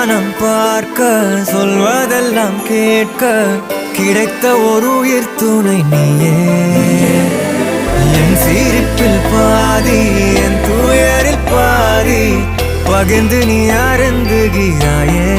வானம் பார்க்க சொல்வதெல்லாம் கேட்க கிடைத்த ஒரு உயிர் துணை நீயே. என் சிரிப்பில் பாதி என் துயரில் பாதி பகிர்ந்து நீ அருந்துகிறாயே.